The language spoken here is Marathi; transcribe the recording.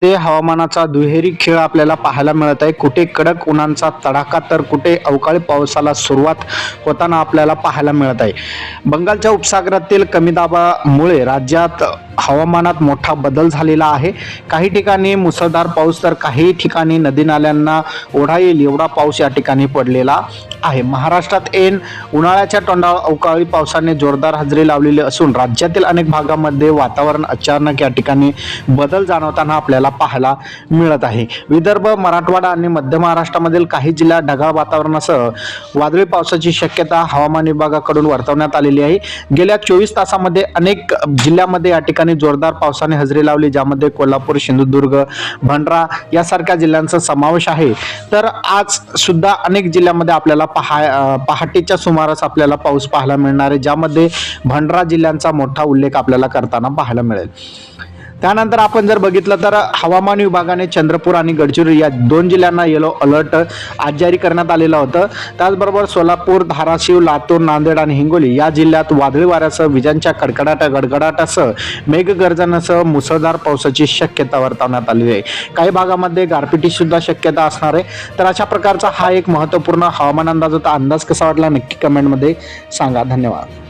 ते हवामानाचा दुहेरी खेळ आपल्याला पाहायला मिळत आहे. कुठे कडक उन्हाचा तडाखा तर कुठे अवकाळी पावसाला सुरुवात होताना आपल्याला पाहायला मिळत आहे. बंगालच्या उपसागरातील कमी दाबामुळे राज्यात हवामानात मोठा बदल झालेला आहे. काही ठिकाणी मुसळधार पाऊस तर काही ठिकाणी नदी नाल्यांना ओढा येईल एवढा पाऊस या ठिकाणी पडलेला आहे. महाराष्ट्रात ऐन उन्हाळ्याच्या तोंडावर अवकाळी पावसाने जोरदार हजेरी लावलेली असून राज्यातील अनेक भागामध्ये वातावरण अचानक या ठिकाणी बदल जाणवताना आपल्याला पाहायला मिळत आहे. विदर्भ, मराठवाडा आणि मध्य महाराष्ट्रामधील काही जिल्ह्यात ढगाळ वातावरणासह वादळी पावसाची शक्यता हवामान विभागाकडून वर्तवण्यात आलेली आहे. गेल्या 24 तासामध्ये अनेक जिल्ह्यामध्ये या ठिकाणी जोरदार पावसाने हजेरी लावली, ज्यामध्ये कोल्हापूर, सिंधुदुर्ग, भंडारा यासारख्या जिल्ह्यांचा समावेश आहे. तर आज सुद्धा अनेक जिल्ह्यामध्ये आपल्याला पहाटेच्या सुमारास आपल्याला पाऊस पाहायला मिळणार आहे, ज्यामध्ये भंडारा जिल्ह्यांचा मोठा उल्लेख आपल्याला करताना पाहायला मिळेल. त्यानंतर आपण जर बघितलं तर हवामान विभागाने चंद्रपूर आणि गडचिरोली या 2 जिल्ह्यांना येलो अलर्ट आज जारी करण्यात आलेलं होतं. त्याचबरोबर सोलापूर, धाराशिव, लातूर, नांदेड आणि हिंगोली या जिल्ह्यात वादळी वाऱ्यासह विजांच्या गडगडाटासह मेघगर्जनासह मुसळधार पावसाची शक्यता वर्तवण्यात आलेली आहे. काही भागामध्ये गारपिटी सुद्धा शक्यता असणार आहे. तर अशा प्रकारचा हा एक महत्त्वपूर्ण हवामान अंदाज होता. अंदाज कसा वाटला नक्की कमेंटमध्ये सांगा. धन्यवाद.